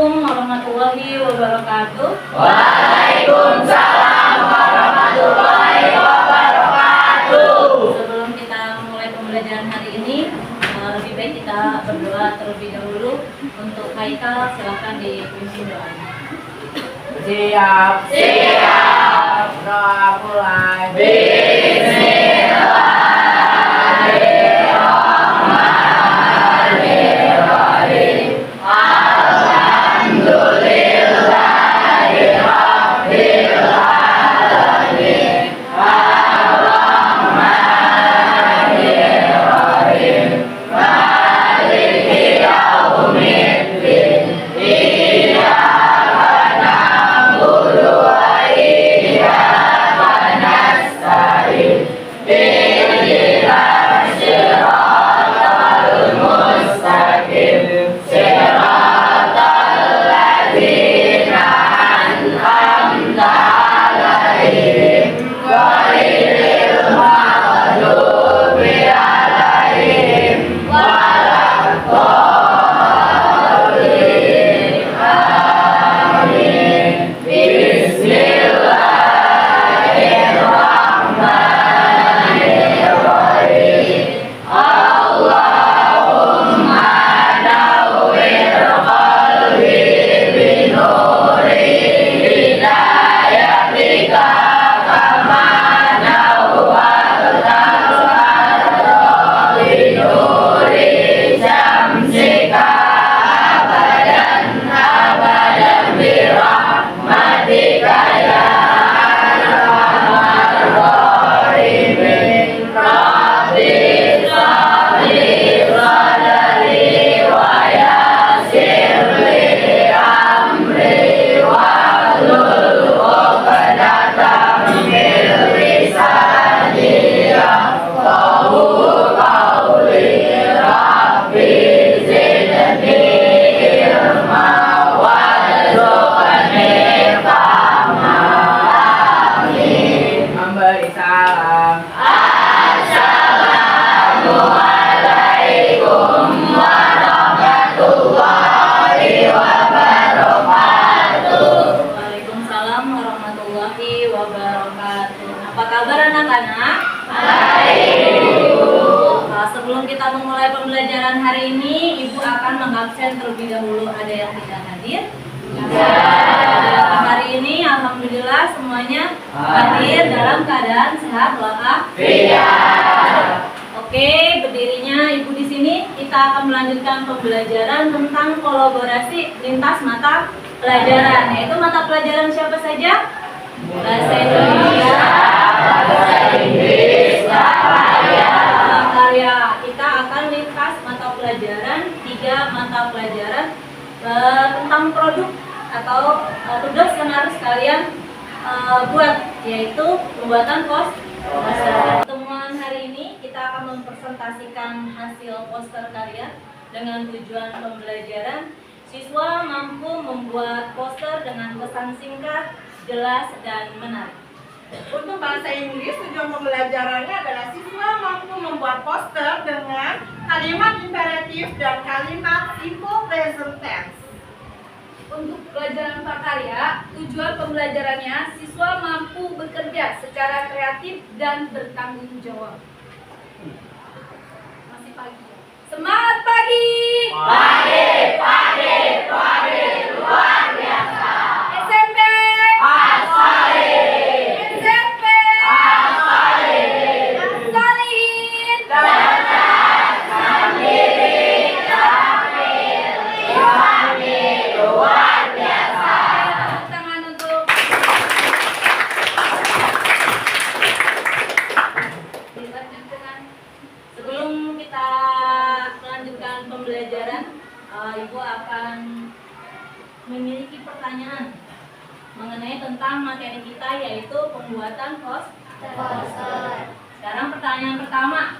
Assalamualaikum warahmatullahi wabarakatuh. Waalaikumsalam warahmatullahi wabarakatuh. Sebelum kita memulai pembelajaran hari ini, lebih baik kita berdoa terlebih dahulu. Untuk Haikal, silakan dipimpin doanya. Siap. Doa mulai. Waalaikumsalam warahmatullahi wabarakatuh. Apa kabar anak-anak? Sebelum kita memulai pembelajaran hari ini, Ibu akan mengabsen terlebih dahulu. Ada yang tidak hadir? Hari ini alhamdulillah semuanya hadir dalam keadaan sehat walafiat. Oke, berdirinya Ibu di sini. Kita akan melanjutkan pembelajaran tentang kolaborasi lintas mata pelajaran. Yaitu mata pelajaran siapa saja? Bahasa Indonesia, bahasa Inggris, karya. Kita akan lintas mata pelajaran, 3 mata pelajaran tentang produk atau tugas yang harus kalian buat, yaitu pembuatan poster. Pertemuan hari ini kita akan mempresentasikan hasil poster karya dengan tujuan pembelajaran. Siswa mampu membuat poster dengan pesan singkat, jelas, dan menarik. Untuk bahasa Inggris, tujuan pembelajarannya adalah siswa mampu membuat poster dengan kalimat imperatif dan kalimat simple present tense. Untuk pelajaran prakarya, tujuan pembelajarannya siswa mampu bekerja secara kreatif dan bertanggung jawab. Masih pagi. Semangat pagi! Pagi, luar biasa. SMP! SMP! Salihin! Luar biasa. Tepuk tangan untuk dilanjutkan. Sebelum kita melanjutkan pembelajaran, Ibu akan memiliki pertanyaan mengenai tentang materi kita, yaitu pembuatan poster. Sekarang pertanyaan pertama,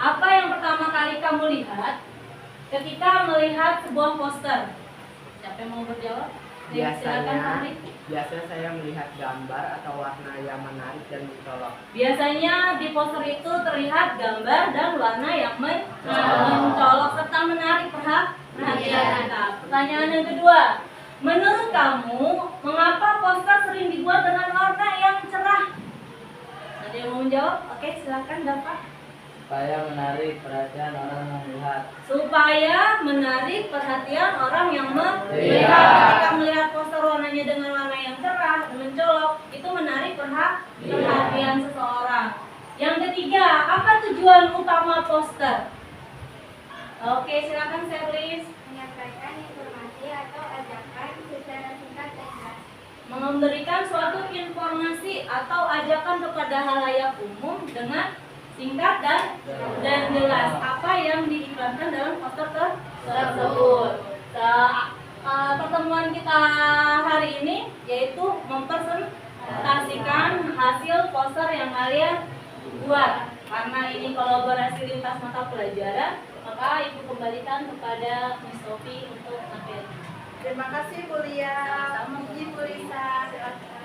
apa yang pertama kali kamu lihat ketika melihat sebuah poster? Siapa yang mau berjawab? Silakan, Fahri. Biasanya saya melihat gambar atau warna yang menarik dan mencolok. Biasanya di poster itu terlihat gambar dan warna yang mencolok serta menarik perhatian kita. Pertanyaan yang kedua, Menurut kamu, mengapa poster sering dibuat dengan warna yang cerah? Ada yang mau menjawab? Oke, silakan Bapak. Supaya menarik perhatian orang yang melihat. Supaya menarik perhatian orang yang melihat. Ketika melihat poster warnanya dengan warna yang cerah, mencolok, itu menarik perhatian seseorang. Yang ketiga, apa tujuan utama poster? Oke, silakan Serlis. Menyampaikan informasi atau ajakan secara singkat dan jelas. Memberikan suatu informasi atau ajakan kepada halayak umum dengan singkat dan jelas. Apa yang diiklankan dalam poster tersebut. Pertemuan kita hari ini yaitu mempresentasikan hasil poster yang kalian buat. Karena ini kolaborasi lintas mata pelajaran, maka Ibu kembalikan kepada Miss Sophie untuk materi. Terima kasih Bu Lia. Sama-sama. Ibu Lisa.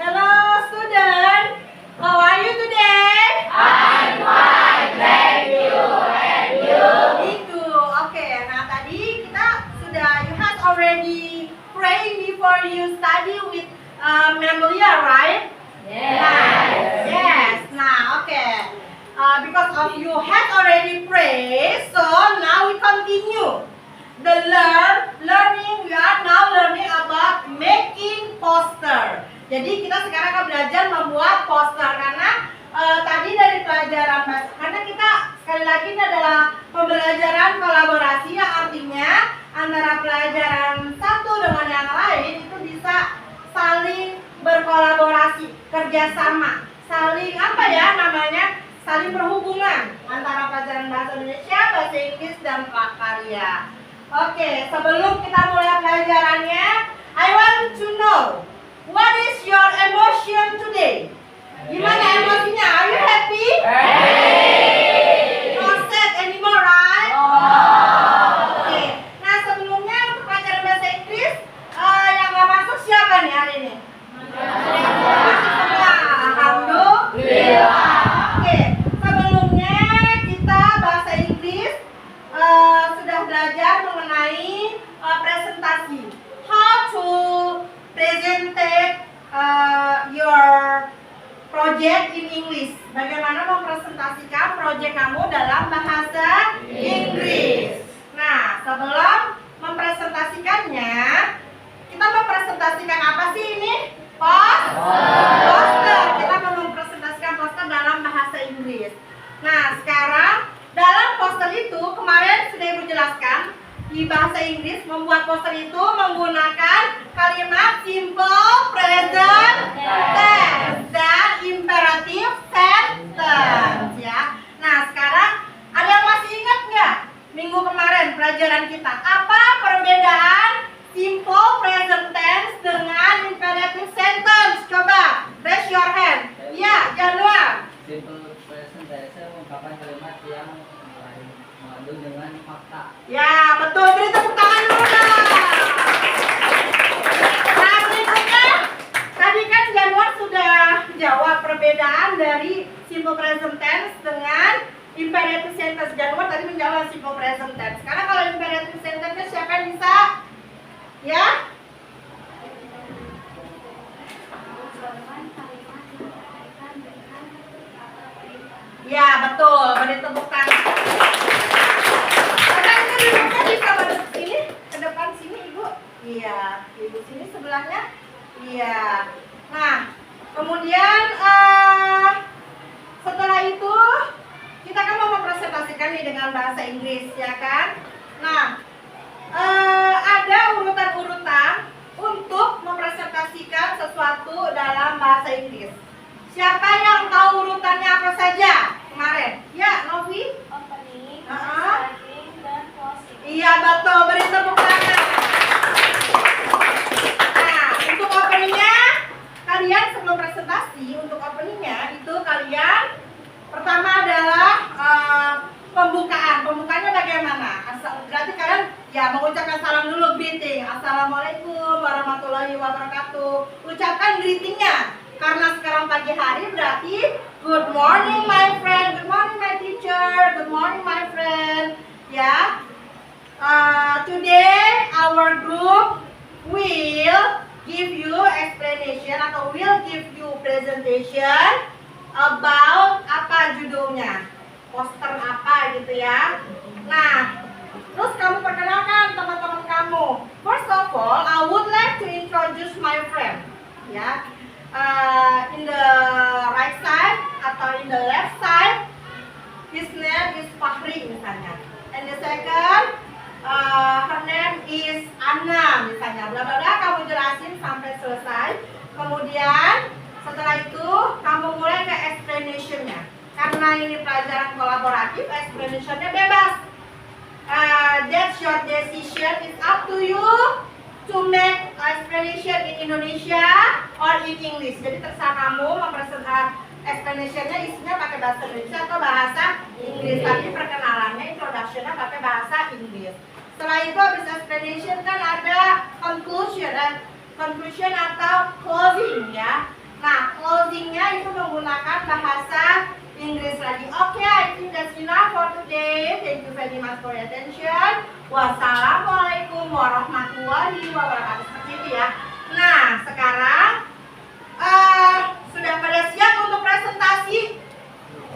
Hello student. How are you today? I'm fine, thank you. And you? Me too. Oke, nah tadi kita sudah, you have already praying before you study with Memoria, right? Yes. Nah, okay. Because of you have already prayed, so now we continue. The learning, we are now learning about making poster. Jadi kita sekarang akan belajar membuat poster karena tadi dari pelajaran bahasa, karena kita sekali lagi ini adalah pembelajaran kolaborasi yang artinya antara pelajaran satu dengan yang lain itu bisa saling berkolaborasi, kerjasama, saling apa ya namanya, saling berhubungan antara pelajaran bahasa Indonesia, bahasa Inggris dan prakarya. Oke, sebelum kita mulai pelajarannya, I want to know what is your emotion today? Gimana emosinya? Are you happy? Not sad anymore, right? Oke. Nah, sebelumnya untuk pelajaran bahasa Inggris yang nggak masuk siapa nih hari ini? Masuk semua. Alhamdulillah. Oke. Sebelumnya kita bahasa Inggris sudah belajar mengenai presentasi. How to present your project in English. Bagaimana mempresentasikan proyek kamu dalam bahasa Inggris. Nah, sebelum mempresentasikannya, kita mempresentasikan apa sih ini? Poster. Kita mau mempresentasikan poster dalam bahasa Inggris. Nah, sekarang dalam poster itu kemarin sudah Ibu jelaskan di bahasa Inggris membuat poster itu menggunakan kalimat simple present tense dan imperative sentence ya. Nah, sekarang ada yang masih ingat nggak minggu kemarin pelajaran kita apa perbedaan simple present tense dengan imperative sentence? Coba raise your hand. Ya, Januar. Simple present tense mengungkapkan kalimat yang mengandung dengan fakta. Ya, betul. Beri tepuk tangan dulu dong. Nah, berikutnya tadi kan Januar sudah jawab perbedaan dari simple present tense dengan imperative sentence. Januar tadi menjawab simple present tense. Sekarang kalau imperative sentence siapa yang bisa? Ya? Ya, betul. Beri tepuk tangan. Duduknya bisa masuk sini, ke depan sini Ibu. Iya, Ibu sini sebelahnya. Iya. Nah, kemudian setelah itu kita kan mau mempresentasikan nih dengan bahasa Inggris, ya kan? Nah, ada urutan-urutan untuk mempresentasikan sesuatu dalam bahasa Inggris. Siapa yang tahu urutannya apa saja kemarin? Ya, Novi? Opening, Uh-huh. starting, dan closing. Iya betul, beri tepuk tangan. Nah, untuk openingnya, kalian sebelum presentasi, untuk openingnya itu kalian pertama adalah pembukaan. Pembukaannya bagaimana? Berarti kalian ya mengucapkan salam dulu, greeting. Assalamualaikum warahmatullahi wabarakatuh. Ucapkan greetingnya. Karena sekarang pagi hari berarti good morning my friend, good morning my teacher, good morning my friend. Ya. Today our group will give you explanation atau will give you presentation about apa judulnya, poster apa gitu ya. Nah, terus kamu perkenalkan teman-teman kamu. First of all, I would like to introduce my friend. Ya, in the right side atau in the left side, his name is Fahri misalnya. And the second, her name is Anna misalnya. Bla bla bla, kamu jelasin sampai selesai. Kemudian setelah itu kamu mulai ke explanation-nya. Karena ini pelajaran kolaboratif, explanation-nya bebas. That's your decision. It's up to you to make explanation in Indonesia or in English. Jadi terserah kamu mempresentasikan explanation-nya isinya pakai bahasa Indonesia atau bahasa Inggris. Tapi perkenalannya, introduction-nya pakai bahasa Inggris. Setelah itu habis explanation kan ada conclusion atau closing ya. Nah, closing-nya itu menggunakan bahasa Inggris lagi. Oke, I think that's enough for today. Thank you very much for your attention. Wassalamualaikum warahmatullahi wabarakatuh. Seperti itu ya. Nah, sekarang sudah pada siap untuk presentasi?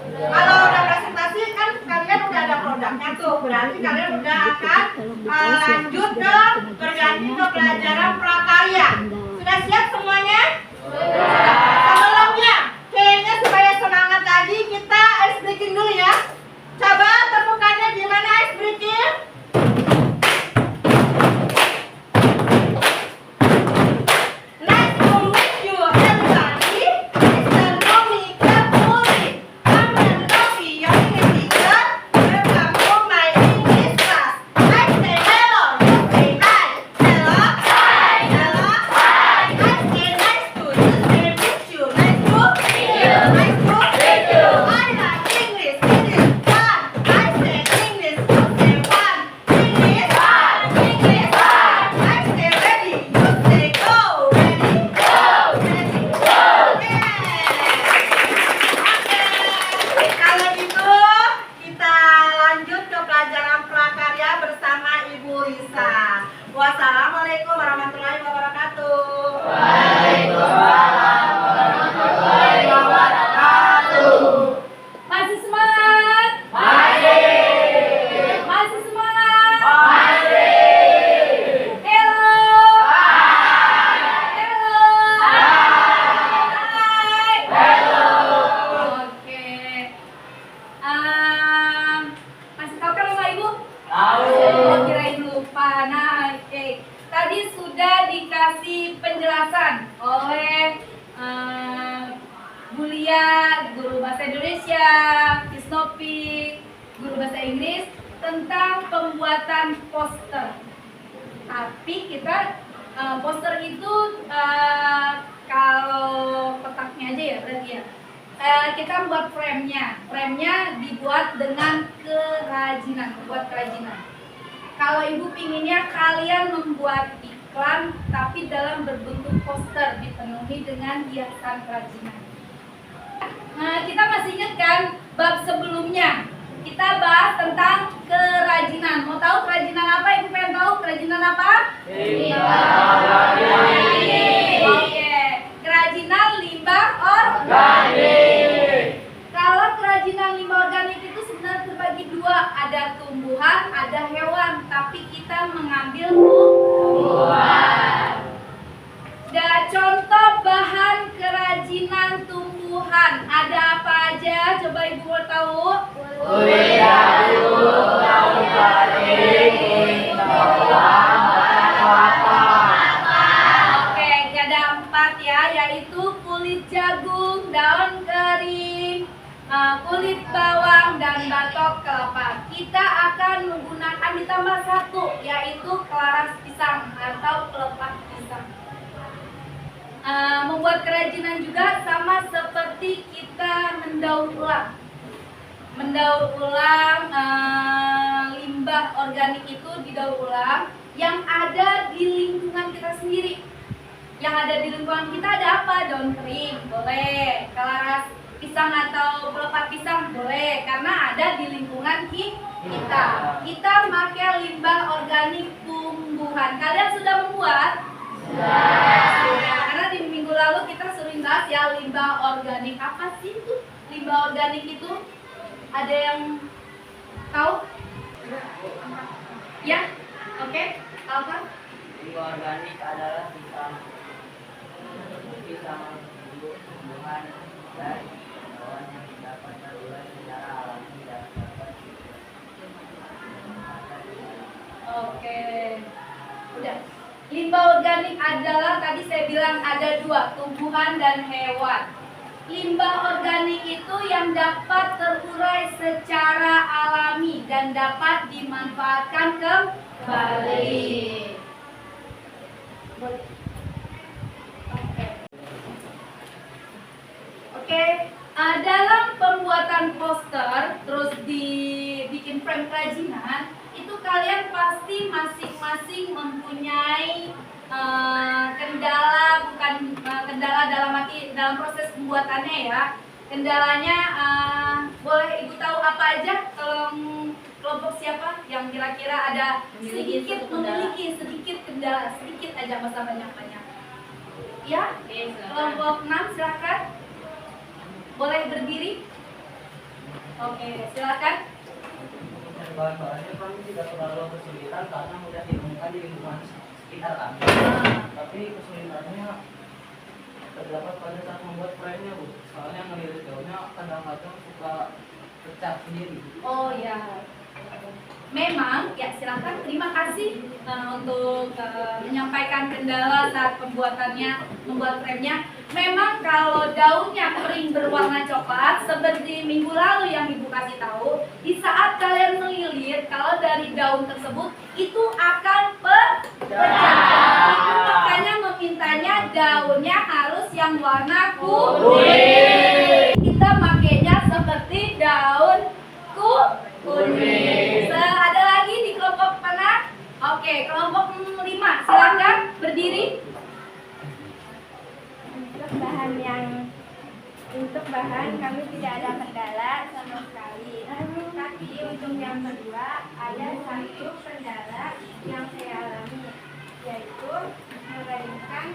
Kalau udah presentasi kan kalian udah ada produknya tuh. Berarti kalian udah akan lanjut ke berganti ke pelajaran prakarya. Sudah siap semuanya? Sebelumnya, kayaknya supaya semangat tadi kita ice breaking dulu ya. Coba temukannya gimana ice breaking? Nice to meet you everybody. Mr. Tommy Kapuri. I'm an Tommy, your English teacher. Welcome to my English class. I say hello, you say hi. Hello, hi. Hello, hi. I say nice to you, say meet you. Nice to meet you. Nice to meet you. I like English, it is fun. I say English, you say fun. English, fun. English, fun. I say ready, you say go. Ready, go. Ready, go. Oke, kalau gitu kita lanjut ke pelajaran prakarya bersama Ibu Lisa. Wassalamualaikum warahmatullahi wabarakatuh. Waalaikumsalam warahmatullahi wabarakatuh. Masih semangat? Masih. Masih semangat? Masih. Hello. Hello. Hai. Hello. Oke. Masih tahu kan nama Ibu? Tahu. Oh, kirain lupa. Nah, oke. Tadi sudah dikasih penjelasan oleh Bu Lia, guru bahasa Indonesia, Kisnopi, guru bahasa Inggris tentang pembuatan poster. Tapi kita poster itu kalau kotaknya aja ya berarti ya. Kita buat frame-nya. Frame-nya dibuat dengan kerajinan, membuat kerajinan. Kalau Ibu pinginnya kalian membuat iklan tapi dalam berbentuk poster dipenuhi dengan hiasan kerajinan. Nah, kita masih ingat kan bab sebelumnya kita bahas tentang kerajinan. Mau tahu kerajinan apa? Ibu pengen tahu kerajinan apa? Oke, kerajinan limbah organik. Kalau kerajinan limbah organik itu sebenarnya terbagi dua, ada tumbuhan, ada hewan, tapi kita mengambil tumbuhan. Dan contoh bahan kerajinan tumbuhan ada apa aja? Coba Ibu mau tahu? Kulit kayu, daun kering, kulit bawang, kelapa. Oke, ada 4 ya, yaitu kulit jagung, daun kering, kulit bawang, dan batok kelapa. Kita akan menggunakan ditambah 1, yaitu kelaras pisang atau pelepah pisang. Membuat kerajinan juga sama seperti kita mendaur ulang. Mendaur ulang limbah organik itu didaur ulang yang ada di lingkungan kita sendiri. Yang ada di lingkungan kita ada apa? Daun kering boleh, kelaras pisang atau pelepah pisang boleh, karena ada di lingkungan kita. Kita pakai limbah organik tumbuhan. Kalian sudah membuat? Sudah. Karena di minggu lalu kita sering bahas ya limbah organik. Apa sih itu limbah organik itu? Ada yang tahu? Ya, oke. Apa? Limbah organik adalah bisa membentuk tumbuhan dan hewan yang dapat berurai secara alami dan dapat Oke. Udah. Limbah organik adalah tadi saya bilang ada dua, tumbuhan dan hewan. Limbah organik itu yang dapat terurai secara alami dan dapat dimanfaatkan kembali. Oke, dalam pembuatan poster terus dibikin frame kerajinan, itu kalian pasti masing-masing mempunyai kendala, bukan kendala dalam arti dalam proses pembuatannya ya. Kendalanya boleh Ibu tahu apa aja? Tolong kelompok siapa yang kira-kira ada memiliki sedikit kendala, sedikit aja, masa banyak-banyak. Ya, kelompok 6 silakan. Boleh berdiri? Oke, silakan. bahan-bahannya kami tidak terlalu kesulitan karena mudah ditemukan di lingkungan sekitar kami. Tapi kesulitannya terdapat pada saat membuat frame-nya, Bu. Soalnya ngelirik daunnya kadang-kadang suka pecah sendiri. Oh ya. Memang, ya silakan. Terima kasih untuk menyampaikan kendala saat membuat frame-nya. Memang kalau daunnya kering berwarna coklat, seperti minggu lalu yang Ibu kasih tahu, di saat kalian melilit, kalau dari daun tersebut itu akan pecah. Itu makanya memintanya daunnya harus yang warna kuning. Kita makainya seperti daun kuning. Ada lagi di kelompok mana? Oke, kelompok 5. Silakan berdiri. Untuk bahan kami tidak ada kendala sama sekali. Tapi untuk yang kedua ada satu kendala yang saya alami, yaitu mengeringkan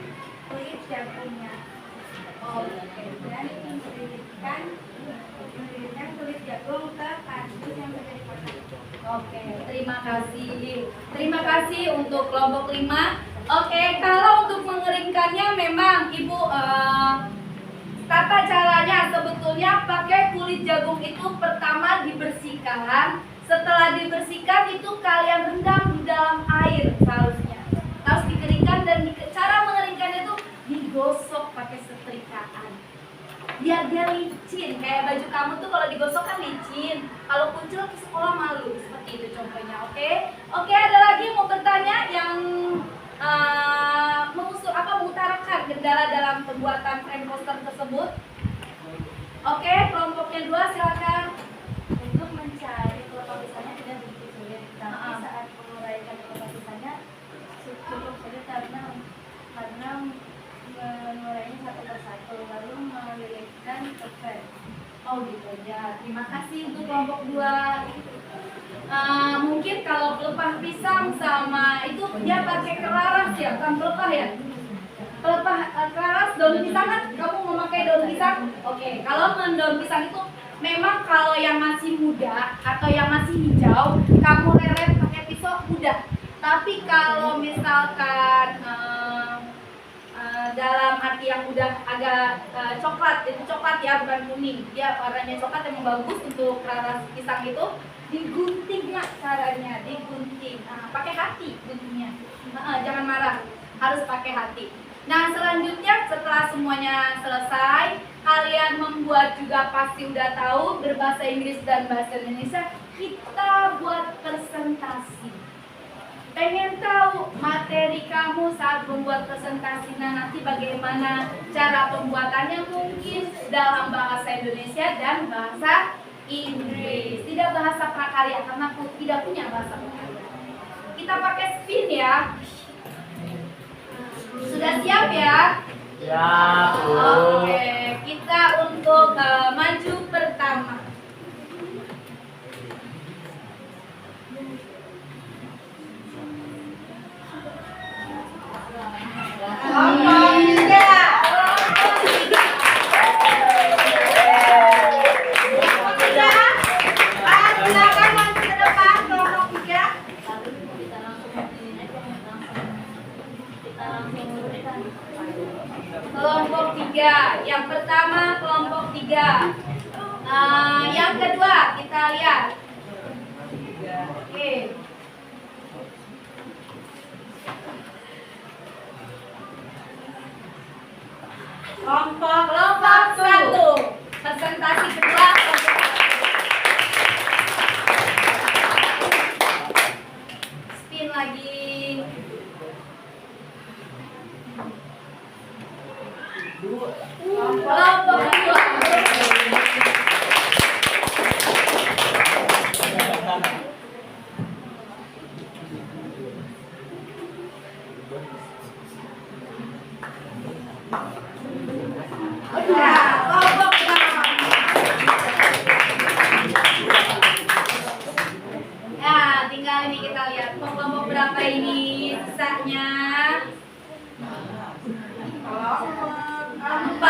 kulit jagungnya. Dan mengeringkan kulit jagung ke kardus yang menjadi kotak. Oke, terima kasih. Terima kasih untuk kelompok 5. Oke, kalau untuk mengeringkannya memang Ibu tata caranya sebetulnya pakai kulit jagung itu pertama dibersihkan. Setelah dibersihkan itu kalian rendam di dalam air seharusnya. Harus dikeringkan dan cara mengeringkannya itu digosok pakai setrikaan. Biar dia licin, kayak baju kamu tuh kalau digosok kan licin. Kalau kucel ke sekolah malu, seperti itu contohnya. Oke, ada lagi yang mau bertanya yang mengutarakan kendala dalam pembuatan frame poster tersebut? Oke, kelompoknya 2 silakan. Untuk mencari lokalisasinya tidak begitu sulit, tapi saat menguraikan lokalisasinya cukup sulit karena mengurainya satu persatu lalu melilitkan ke frame. Oh gitu ya. Terima kasih untuk kelompok 2. Mungkin kalau pelepah pisang sama itu dia pakai kelaras ya, bukan pelepah ya? Pelepah kelaras daun pisang kan? Kamu mau pakai daun pisang? Oke, kalau daun pisang itu memang kalau yang masih muda atau yang masih hijau, kamu leret pakai pisau mudah. Tapi kalau misalkan dalam arti yang udah agak coklat, itu coklat ya, bukan kuning. Dia warnanya coklat yang bagus untuk kelaras pisang itu. Digunting nak caranya, digunting. Pakai hati guntingnya. Jangan marah, harus pakai hati. Nah selanjutnya setelah semuanya selesai, kalian membuat juga pasti udah tahu berbahasa Inggris dan bahasa Indonesia. Kita buat presentasi. Pengen tahu materi kamu saat membuat presentasi, nanti bagaimana cara pembuatannya, mungkin dalam bahasa Indonesia dan bahasa Inggris, tidak bahasa prakarya karena aku tidak punya bahasa prakarya. Kita pakai spin ya. Sudah siap ya? Siap, Bu. Oke, kita untuk maju pertama. kita lihat. Oke. Kelompok Kelompok 1. Presentasi kedua. Spin lagi. Kelompok kedua. Kelompok ya, tinggal ini kita lihat kelompok berapa ini sisanya. Kelompok 4.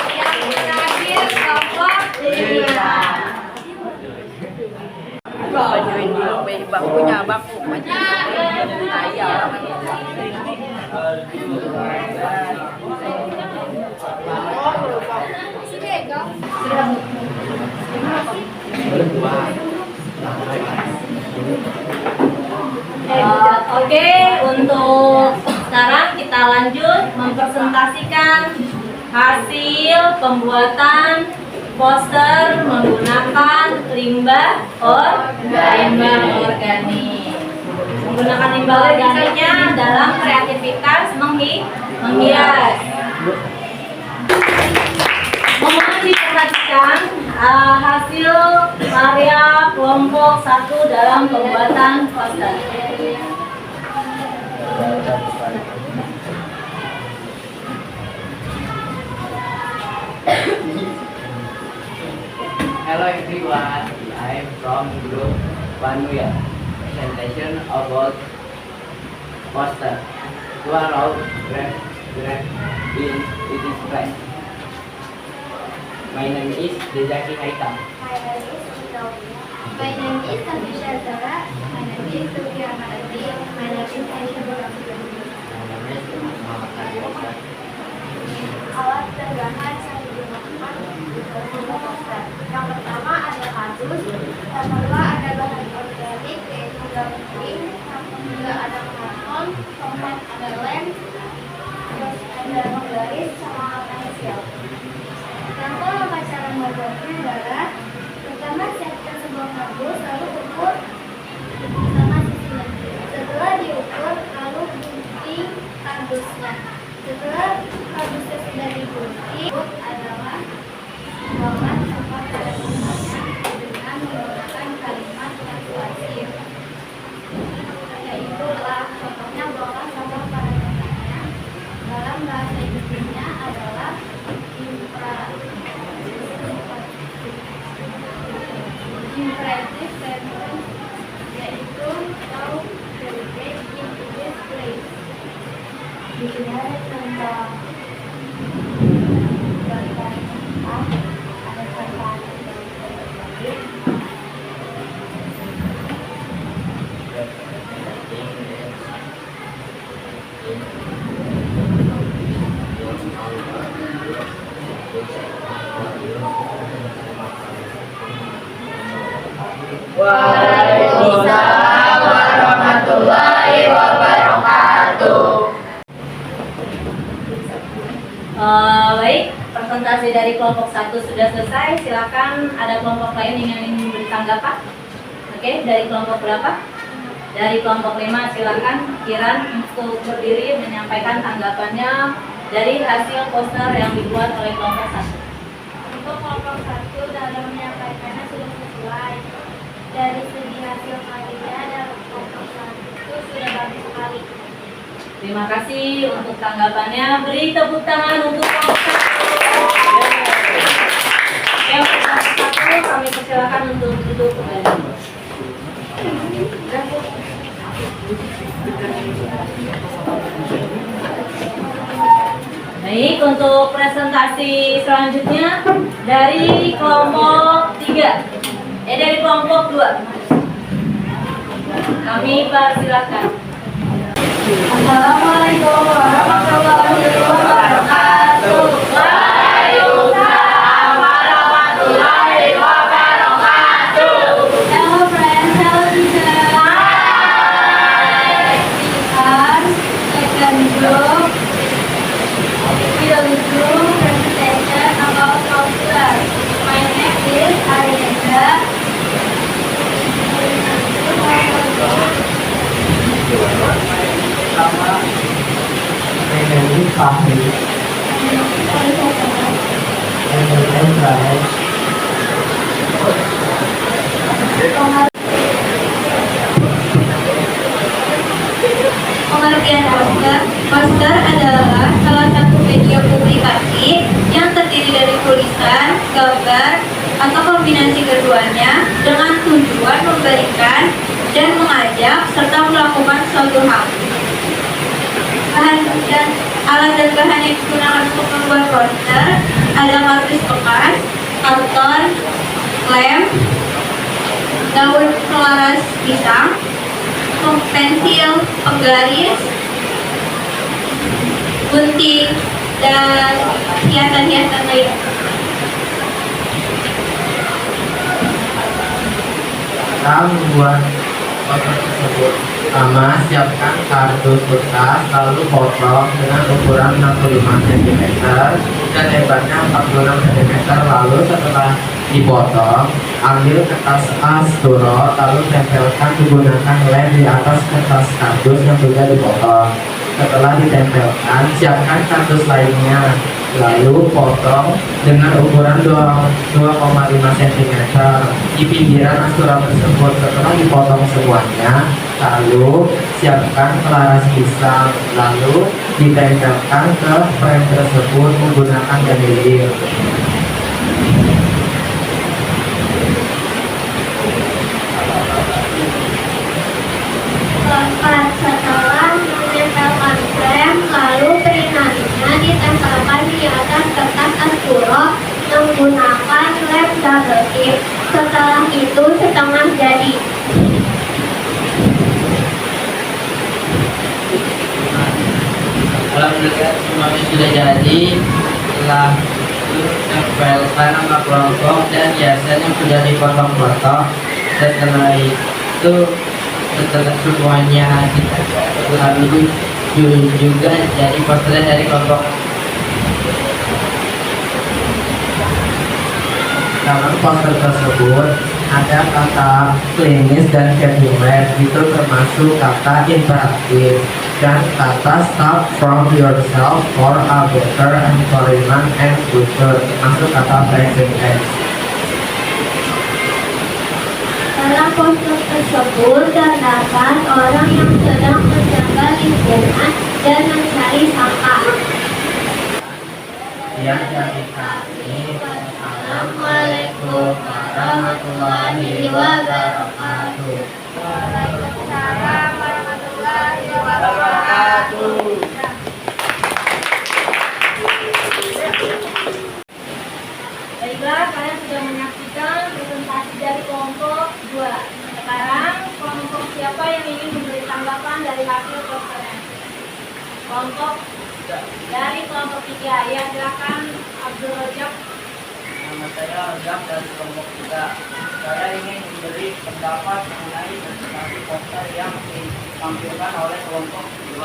Yang terakhir kelompok 5. Bajuin dulu bakunya baku maju saya Sudah ya, Oke, untuk sekarang kita lanjut mempresentasikan hasil pembuatan poster menggunakan limbah organik. Menggunakan limbah organiknya dalam kreativitas menghias. Mohon diperhatikan hasil karya kelompok 1 dalam pembuatan poster. Hello everyone, I am from Group Vanuya. Presentation about poster. Tomorrow, grab in it is right. My name is Dejaki Haikam. My name is Tamisha Zara. My name is Sofia Mahadi. My name is Aisha Bukti. Alat dan bahan yang digunakan untuk membuat poster. Yang pertama ada kardus, yang kedua ada bahan organik yaitu daun kering, yang ketiga ada karton, keempat ada lem, terus ada penggaris sama pensil. Contoh cara membuatnya adalah pertama siapkan sebuah kardus lalu ukur sama sisinya. Setelah diukur lalu gunting kardusnya. Setelah kardusnya sudah digunting, adalah gambar tempat pada tempatnya dengan menggunakan kalimat persuasif. Yaitu contohnya bawa sampah pada tempatnya. Dalam bahasa Inggrisnya adalah impressive sentence, yaitu how delegate in this place. Di sini ada contoh gambar tempat, ada tempat Waalaikumsalam warahmatullahi wabarakatuh. Baik, presentasi dari kelompok 1 sudah selesai. Silakan ada kelompok lain yang ingin memberi tanggapan. Oke, dari kelompok berapa? Dari kelompok 5, silakan Kiran untuk berdiri menyampaikan tanggapannya dari hasil poster yang dibuat oleh kelompok 1. Untuk kelompok 1 dalam menyampaikannya sudah sesuai. Dari segi hasil karya dalam kelompok 1 itu sudah bagus sekali. Terima kasih untuk tanggapannya. Beri tepuk tangan untuk kelompok 1. Oke, untuk kelompok 1 kami persilakan untuk duduk kembali. Baik, untuk presentasi selanjutnya dari kelompok 3. Dari kelompok 2. Kami persilakan. Assalamualaikum warahmatullahi wabarakatuh. Waalaikumsalam warahmatullahi wabarakatuh. atau kombinasi keduanya dengan tujuan memberikan dan mengajak serta melakukan suatu hal. Bahan dan alat dan bahan yang digunakan untuk membuat poster ada kardus bekas, karton, lem, daun selaras pisang, pensil, penggaris, gunting, dan hiasan-hiasan lain. Kita membuat poster tersebut. Pertama, siapkan kardus bekas, lalu potong dengan ukuran 65 cm dan lebarnya 46 cm. Lalu setelah dipotong, ambil kertas asturo, lalu tempelkan menggunakan lem di atas kertas kardus yang sudah dipotong. Setelah ditempelkan, siapkan kardus lainnya, lalu potong dengan ukuran 2,5 cm di pinggiran asturo tersebut. Setelah dipotong semuanya, lalu siapkan pelaras pisang, lalu ditempelkan ke frame tersebut menggunakan gandelir. Setelah menempelkan frame, lalu perinannya ditempelkan di atas kertas asturo menggunakan lem double tip. Setelah itu setengah jadi. Alhamdulillah semuanya sudah jadi. Setelah tempelkan sama kelompok dan hiasan yang sudah dipotong-potong. Setelah itu, setelah semuanya ditempelkan juga jadi poster dari kelompok. Dalam poster tersebut ada kata klinis dan capillary, itu termasuk kata interaktif dan kata start from yourself for a better environment and future, termasuk kata present tense. Dalam poster tersebut terdapat orang yang sedang menjaga lingkungan dan mencari sampah. Yang dari kami, Assalamualaikum warahmatullahi wabarakatuh. Waalaikumsalam warahmatullahi wabarakatuh. Baiklah, kalian sudah menyaksikan presentasi dari kelompok 2. Sekarang kelompok siapa yang ingin memberi tanggapan dari hasil posternya? Kelompok dari kelompok 3, ya silakan Abdul Rojak. Nama saya Rojak dari kelompok 3. Saya ingin memberi pendapat mengenai presentasi poster yang ditampilkan oleh kelompok 2.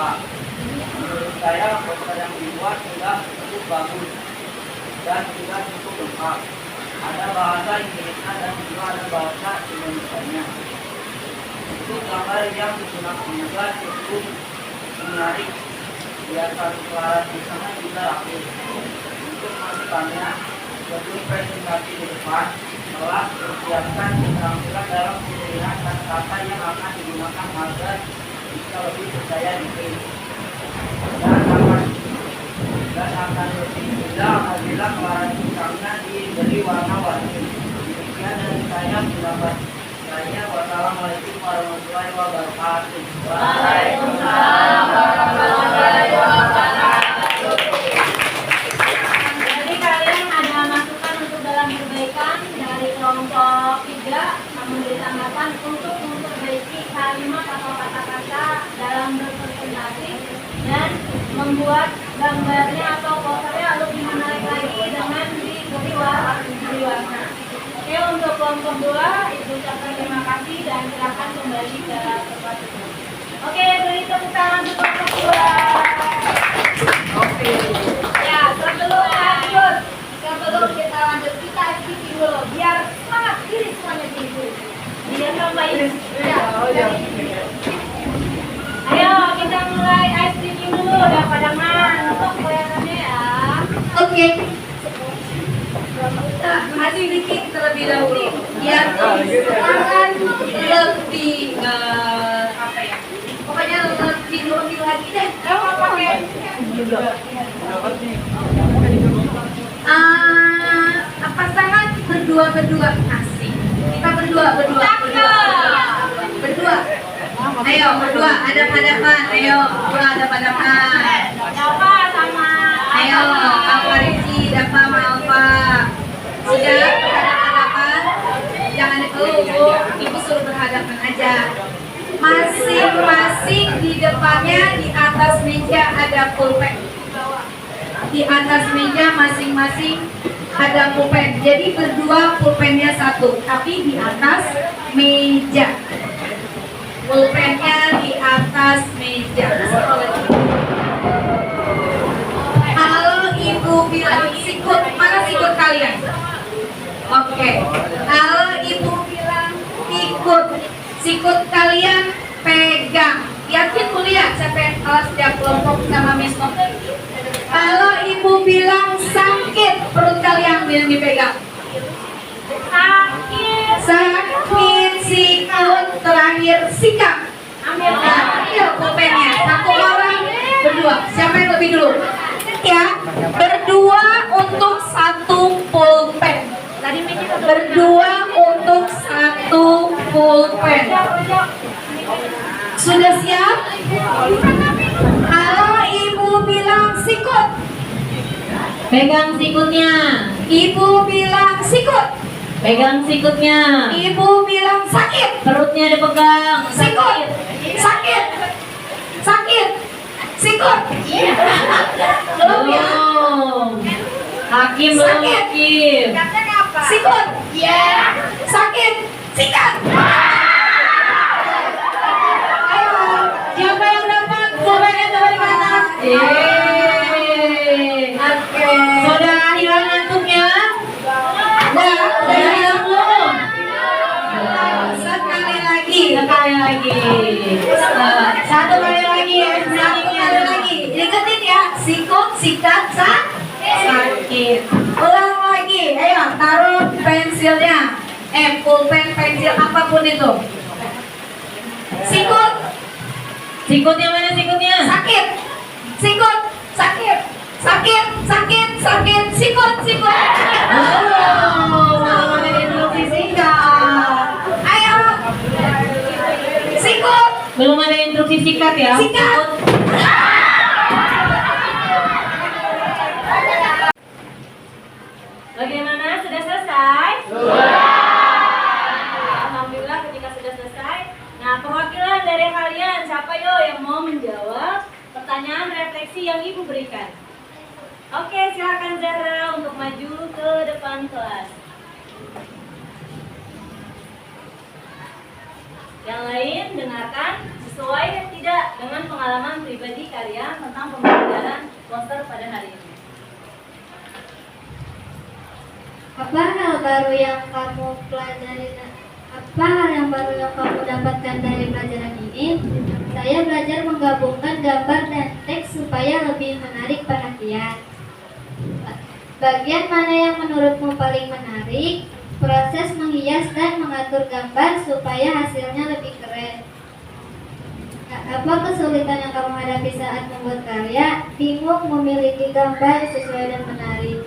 Menurut saya poster yang dibuat sudah cukup bagus dan juga cukup lengkap. Ada bahasa Inggrisnya dan juga ada bahasa Indonesianya. Itu gambar yang digunakan juga cukup menarik. Hiasan pelaras pisangnya juga rapi. Untuk masukannya, sebelum presentasi di depan telah persiapkan keterampilan dalam pemilihan kata-kata yang akan digunakan agar bisa lebih percaya diri dan akan lebih mudah apabila pelaras pisangnya diberi warna-warni. Demikian dari saya, pendapat saya. Wassalamualaikum warahmatullahi wabarakatuh. Waalaikumsalam warahmatullahi wabarakatuh. Jadi kalian ada masukan untuk dalam perbaikan dari kelompok 3 memberi tanggapan untuk memperbaiki kalimat atau kata-kata dalam berpresentasi dan membuat gambarnya atau posternya lebih menarik lagi dengan diberi warna. Oke, untuk kelompok 2 Ibu ucapkan terima kasih dan silakan kembali ke tempat itu. Oke, beri tepuk tangan untuk kelompok 2. Oke. Ya, sebelum kita lanjut, kita activity dulu biar semangat diri semuanya dulu. Dia tambahin. Ya. Ayo kita mulai ice cream dulu, udah pada ngantuk kelihatannya ya. Oke. Masih dikit terlebih dahulu biar semangat lebih apa ya? Pokoknya lebih lagi deh. Kamu pakai pasangan berdua. Asik. Kita berdua. Ayo, berdua, hadap-hadapan. Ayo, berdua hadap-hadapan. Alfa sama Ayo, Alfa Rizky, Dafa sama Alfa. Sudah berhadapan-hadapan? Jangan dikeluh, Ibu suruh berhadapan aja. Masing-masing di depannya di atas meja ada pulpen. Di atas meja masing-masing ada pulpen. Jadi berdua pulpennya satu, tapi di atas meja. Pulpennya di atas meja. Kalau Ibu bilang sikut, mana sikut kalian? Oke. Kalau Ibu bilang sikut kalian pegang. Yakin kuliah sampai kelas setiap kelompok sama Miss Nok. Kalau Ibu bilang sakit, perut kalian bilang dipegang. Sakit, sikut, terakhir sikap. Ambil pulpennya. Satu orang, berdua. Siapa yang lebih dulu? Ya, berdua untuk satu pulpen. Berdua untuk satu pulpen. Sudah siap? Kalau Ibu bilang sikut, Pegang sikutnya. Ibu bilang sikut, Pegang sikutnya. Ibu bilang sakit, Perutnya dipegang. sikut, sakit, sikut. Belum ya? Belum. Hakim belum Sakit. hakim. Sikut, sakit, sikat. Ayo, siapa yang dapat pulpennya coba di atas? Oke. Sudah hilang ngantuknya? Sudah hilang belum? Sekali lagi. Sekali lagi. Satu kali lagi ya. Satu kali lagi. Ingetin ya. Sikut, sikat, sakit. Ulang lagi. Ayo, taruh pensilnya. Pulpen, pensil, apapun itu. Sikut, Sikutnya mana sikutnya? sakit. Sikut, sakit. Sikut. Belum ada instruksi sikat. Ayo. Sikut, Belum ada instruksi sikat ya? sikat. Bagaimana? Sudah selesai? Sudah. Alhamdulillah ketika sudah selesai. Nah, perwakilan dari kalian siapa yo yang mau menjawab pertanyaan refleksi yang Ibu berikan? Oke, silakan Zahra untuk maju ke depan kelas. Yang lain dengarkan sesuai dan tidak dengan pengalaman pribadi kalian tentang pembelajaran poster pada hari ini. Apa hal baru yang kamu pelajari? Apa hal yang baru yang kamu dapatkan dari pelajaran ini? Saya belajar menggabungkan gambar dan teks supaya lebih menarik perhatian. Bagian mana yang menurutmu paling menarik? Proses menghias dan mengatur gambar supaya hasilnya lebih keren. Apa kesulitan yang kamu hadapi saat membuat karya? Bingung memiliki gambar sesuai dan menarik.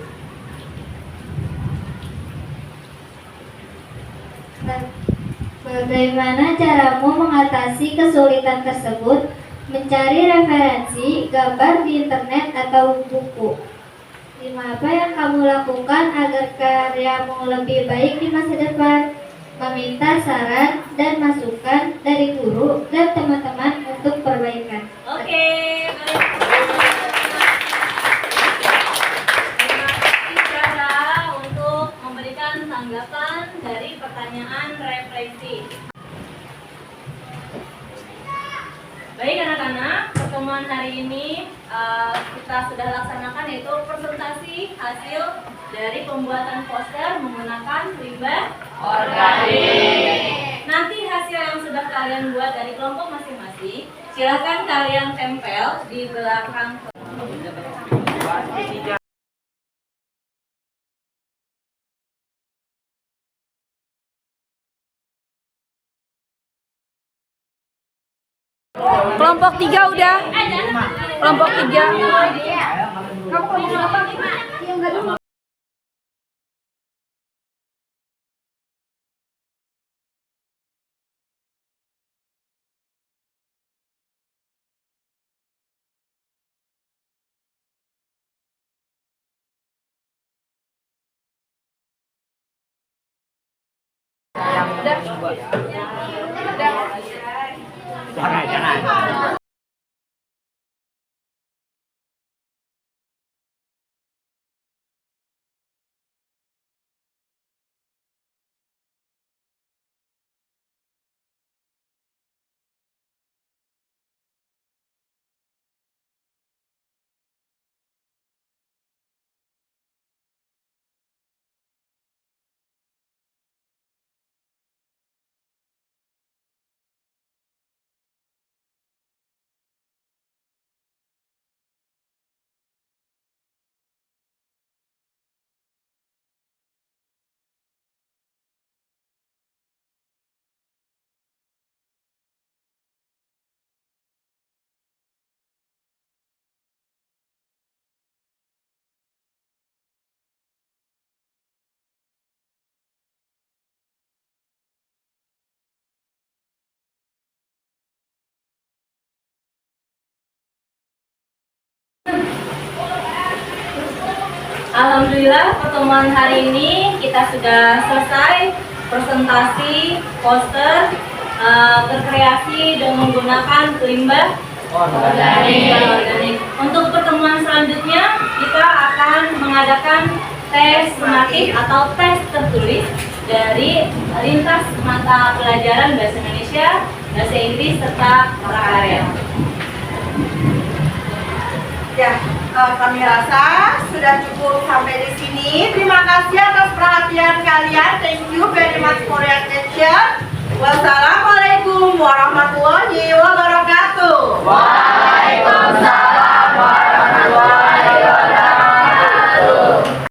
Bagaimana caramu mengatasi kesulitan tersebut? Mencari referensi, gambar di internet atau buku. Apa yang kamu lakukan agar karyamu lebih baik di masa depan? Meminta saran dan masukan dari guru dan teman-teman untuk perbaikan. Oke, Zahra untuk memberikan tanggapan dari pertanyaan refleksi. Baik anak-anak, pertemuan hari ini kita sudah laksanakan yaitu presentasi hasil dari pembuatan poster menggunakan limbah organik. Nanti hasil yang sudah kalian buat dari kelompok masing-masing, silakan kalian tempel di belakang. Kelompok 3 udah. Kelompok 3. Kamu kelompok berapa? Yang enggak dulu. Jangan. Alhamdulillah pertemuan hari ini kita sudah selesai presentasi poster berkreasi dan menggunakan limbah organik. Untuk pertemuan selanjutnya kita akan mengadakan tes sumatif atau tes tertulis dari lintas mata pelajaran bahasa Indonesia, bahasa Inggris serta olahraga. Ya, kami rasa sudah cukup sampai di sini. Terima kasih atas perhatian kalian. Thank you very much for your attention. Wassalamualaikum warahmatullahi wabarakatuh.